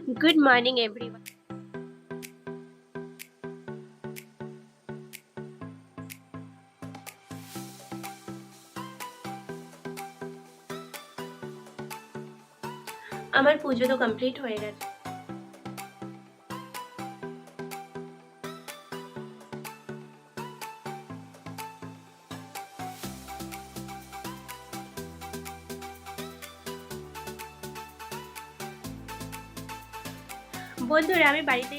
Good morning, everyone. আমার পুজো তো complete হয়ে গেছে। বন্ধুরা, আমি বাড়িতে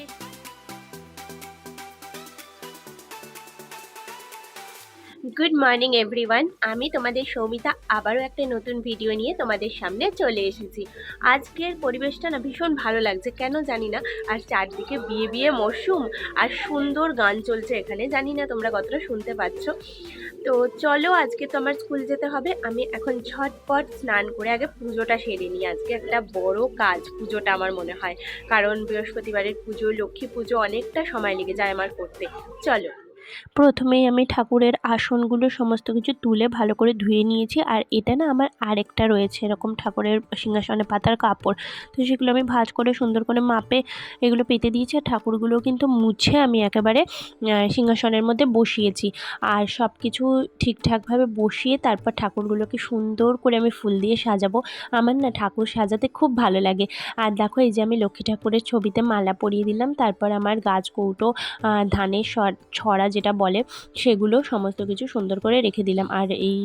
গুড মর্নিং এভরিওয়ান। আমি তোমাদের সৌমিতা আবারও একটা নতুন ভিডিও নিয়ে তোমাদের সামনে চলে এসেছি। আজকের পরিবেশটা না ভীষণ ভালো লাগছে, কেন জানি না। আর চারদিকে বিয়ে বিয়ে মরশুম, আর সুন্দর গান চলছে এখানে, জানি না তোমরা কতটা শুনতে পাচ্ছ। তো চলো, আজকে তো আমার স্কুল যেতে হবে। আমি এখন ঝটপট স্নান করে আগে পুজোটা সেরে নিই। আজকে একটা বড় কাজ পুজোটা আমার মনে হয়, কারণ বৃহস্পতিবারের পুজো, লক্ষ্মী পুজো, অনেকটা সময় লেগে যায় আমার করতে। চলো, প্রথমেই আমি ঠাকুরের আসনগুলো সমস্ত কিছু তুলে ভালো করে ধুয়ে নিয়েছি। আর এটা না আমার আরেকটা রয়েছে এরকম ঠাকুরের সিংহাসনে পাতার কাপড়, তো সেগুলো আমি ভাঁজ করে সুন্দর করে মাপে এগুলো পেতে দিয়েছি। আর ঠাকুরগুলো কিন্তু মুছে আমি একেবারে সিংহাসনের মধ্যে বসিয়েছি। আর সব কিছু ঠিকঠাকভাবে বসিয়ে তারপর ঠাকুরগুলোকে সুন্দর করে আমি ফুল দিয়ে সাজাবো। আমার না ঠাকুর সাজাতে খুব ভালো লাগে। আর দেখো, এই যে আমি লক্ষ্মী ঠাকুরের ছবিতে মালা পরিয়ে দিলাম। তারপর আমার গাছ কৌটো, ধানের ছড়া যেটা বলে, সেগুলো সমস্ত কিছু সুন্দর করে রেখে দিলাম। আর এই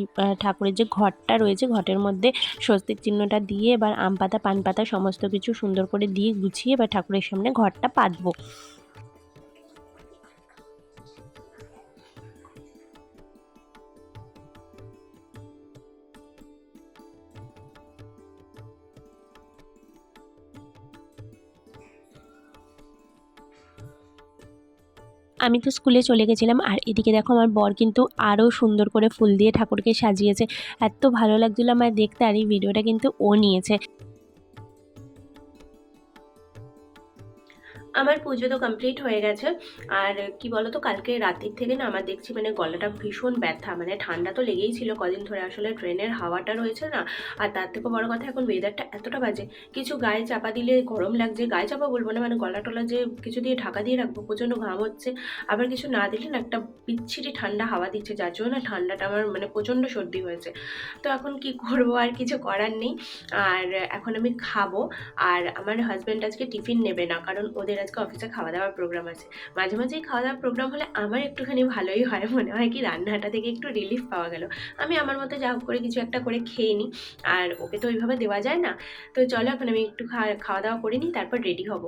ঠাকুরের যে ঘটটা রয়েছে, ঘটের মধ্যে স্বস্তিক চিহ্নটা দিয়ে এবার আম পাতা, পান পাতা সমস্ত কিছু সুন্দর করে দিয়ে গুছিয়ে এবার ঠাকুরের সামনে ঘটটা পাতবো। আমি তো স্কুলে চলে গেছিলাম, আর এদিকে দেখো আমার বর কিন্তু আরও সুন্দর করে ফুল দিয়ে ঠাকুরকে সাজিয়েছে। এত ভালো লাগছিলো আমার দেখতে। আর এই ভিডিওটা কিন্তু ও নিয়েছে। আমার পুজো তো কমপ্লিট হয়ে গেছে। আর কি বলো তো, কালকে রাতের থেকে না আমার দেখছি মানে গলাটা ভীষণ ব্যথা, মানে ঠান্ডা তো লেগেই ছিল কদিন ধরে, আসলে ট্রেনের হাওয়াটা রয়েছে না। আর তার থেকে বড় কথা, এখন ওয়েদারটা এতটা বাজে, কিছু গায়ে চাপা দিলে গরম লাগছে, গায়ে চাপা বলবো না, মানে গলা টলা যে কিছু দিয়ে ঢাকা দিয়ে রাখবো, প্রচণ্ড ঘাম হচ্ছে। আবার কিছু না দিলে না একটা বিচ্ছিরি ঠান্ডা হাওয়া দিচ্ছে, যার জন্য না ঠান্ডাটা আমার মানে প্রচণ্ড সর্দি হয়েছে। তো এখন কি করবো, আর কিছু করার নেই। আর এখন আমি খাবো। আর আমার হাজব্যান্ড আজকে টিফিন নেবে না, কারণ ওদের আজকে অফিসে খাওয়া দাওয়ার প্রোগ্রাম আছে। মাঝে মাঝেই খাওয়া দাওয়ার প্রোগ্রাম হলে আমার একটুখানি ভালোই হয়, মনে হয় কি রান্নাটা থেকে একটু রিলিফ পাওয়া গেল। আমি আমার মতো যা হোক করে কিছু একটা করে খেয়ে নিই। আর ওকে তো ওইভাবে দেওয়া যায় না। তো চলো, এখন আমি একটু খাওয়া দাওয়া করে নিই, তারপর রেডি হব।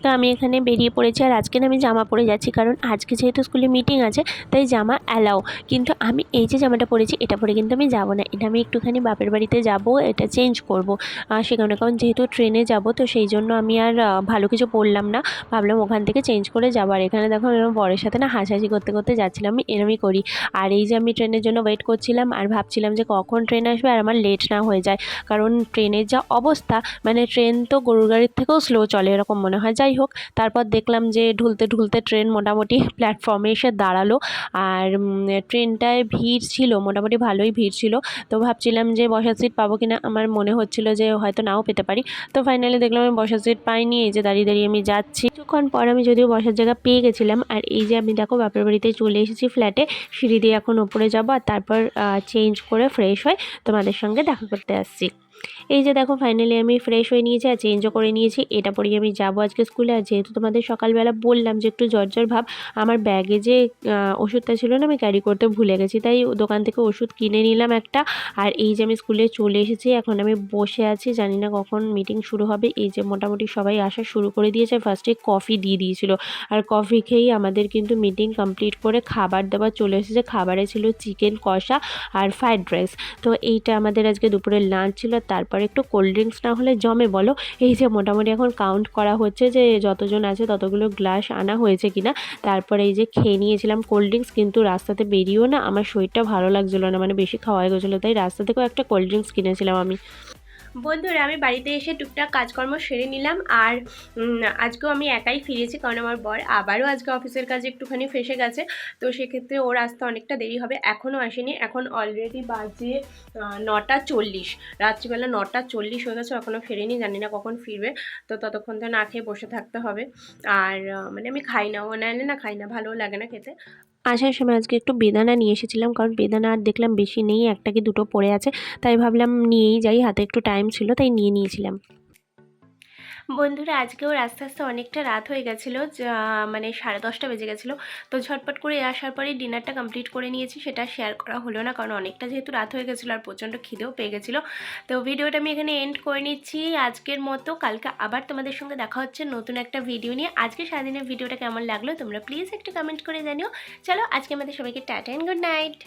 তো আমি এখানে বেরিয়ে পড়েছি। আর আজকে না আমি জামা পরে যাচ্ছি, কারণ আজকে যেহেতু স্কুলে মিটিং আছে, তাই জামা অ্যালাও। কিন্তু আমি এই যে জামাটা পরেছি, এটা পরে কিন্তু আমি যাব না। এটা আমি একটুখানি বাপের বাড়িতে যাব, এটা চেঞ্জ করব সেখানে, কারণ যেহেতু ট্রেনে যাব, তো সেই জন্য আমি আর ভালো কিছু পরলাম না। ভাবলাম ওখান থেকে চেঞ্জ করে যাবো। আর এখানে দেখো, আমি আমার বরের সাথে না হাসাহাসি করতে করতে যাচ্ছিলাম, আমি এরমই করি। আর এই যে আমি ট্রেনের জন্য ওয়েট করছিলাম, আর ভাবছিলাম যে কখন ট্রেন আসবে আর আমার লেট না হয়ে যায়, কারণ ট্রেনের যা অবস্থা, মানে ট্রেন তো গরুর গাড়ির থেকেও স্লো চলে এরকম মনে হয়। যাই হোক, তারপর দেখলাম যে ঢুলতে ঢুলতে ট্রেন মোটামুটি প্ল্যাটফর্মে এসে দাঁড়ালো। আর ট্রেনটায় ভিড় ছিল, মোটামুটি ভালোই ভিড় ছিল। তো ভাবছিলাম যে বসার সিট পাবো কিনা, আমার মনে হচ্ছিল যে হয়তো নাও পেতে পারি। তো ফাইনালি দেখলাম আমি বসার সিট পাইনি। এই যে দাঁড়িয়ে দাঁড়িয়ে আমি যাচ্ছি। কিছুক্ষণ পর আমি যদিও বসার জায়গা পেয়ে গেছিলাম। আর এই যে আমি দেখো বাপের বাড়িতে চলে এসেছি ফ্ল্যাটে, সিঁড়ি দিয়ে এখন ওপরে যাবো। আর তারপর চেঞ্জ করে ফ্রেশ হয়ে তোমাদের সঙ্গে দেখা করতে আসছি। এই যে দেখো, ফাইনালি আমি ফ্রেশ হয়ে নিয়েছি আর চেঞ্জও করে নিয়েছি। এটা পরেই আমি যাবো আজকে স্কুলে। আর যেহেতু তোমাদের সকালবেলা বললাম যে একটু জ্বর জ্বর ভাব, আমার ব্যাগে যে ওষুধটা ছিল না, আমি ক্যারি করতে ভুলে গেছি, তাই দোকান থেকে ওষুধ কিনে নিলাম একটা। আর এই যে আমি স্কুলে চলে এসেছি, এখন আমি বসে আছি, জানি না কখন মিটিং শুরু হবে। এই যে মোটামুটি সবাই আসা শুরু করে দিয়েছে। ফার্স্টে কফি দিয়ে দিয়েছিল, আর কফি খেয়েই আমাদের কিন্তু মিটিং কমপ্লিট করে খাবার দাবার চলে এসেছে। খাবারে ছিল চিকেন কষা আর ফ্রাইড রাইস। তো এইটা আমাদের আজকে দুপুরের লাঞ্চ ছিল। তারপরে একটু কোল্ড ড্রিঙ্কস না হলে জমে বলো। এই যে মোটামুটি এখন কাউন্ট করা হচ্ছে যে যতজন আছে ততগুলো গ্লাস আনা হয়েছে কিনা। তারপরে এই যে খেয়ে নিয়েছিলাম কোল্ড ড্রিঙ্কস, কিন্তু রাস্তাতে বেরিয়েও না আমার শরীরটা ভালো লাগছিলো না, মানে বেশি খাওয়া হয়ে গেছিলো, তাই রাস্তা থেকেও একটা কোল্ড ড্রিঙ্কস কিনেছিলাম আমি। বন্ধুরা, আমি বাড়িতে এসে টুকটাক কাজকর্ম সেরে নিলাম। আর আজকেও আমি একাই ফিরেছি, কারণ আমার বর আবারও আজকে অফিসের কাজে একটুখানি ফেঁসে গেছে। তো সেক্ষেত্রে ওর আসতে অনেকটা দেরি হবে, এখনও আসেনি। এখন অলরেডি বাজে 9:40, রাত্রিবেলা 9:40 হয়ে গেছে, এখনও ফেরেনি, জানি না কখন ফিরবে। তো ততক্ষণ তো না খেয়ে বসে থাকতে হবে। আর মানে আমি খাই না, ও না এলে না খাই না, ভালোও লাগে না খেতে। আসার সময় আজকে একটু বেদানা নিয়ে এসেছিলাম, কারণ বেদানা আর দেখলাম বেশি নেই, একটা কি দুটো পড়ে আছে, তাই ভাবলাম নিয়েই যাই, হাতে একটু টাইম ছিল তাই নিয়ে নিয়েছিলাম। বন্ধুরা, আজকেও আস্তে আস্তে অনেকটা রাত হয়ে গেছিলো, মানে 10:30 বেজে গেছিলো। তো ঝটপট করে আসার পরেই ডিনারটা কমপ্লিট করে নিয়েছি, সেটা শেয়ার করা হলো না, কারণ অনেকটা যেহেতু রাত হয়ে গেছিলো আর প্রচণ্ড খিদেও পেয়ে গেছিলো। তো ভিডিওটা আমি এখানে এন্ড করে নিচ্ছি আজকের মতো। কালকে আবার তোমাদের সঙ্গে দেখা হচ্ছে নতুন একটা ভিডিও নিয়ে। আজকে সারাদিনের ভিডিওটা কেমন লাগলো তোমরা প্লিজ একটু কমেন্ট করে জানিও। চলো, আজকে আমাদের সবাইকে টাটা এন্ড গুড নাইট।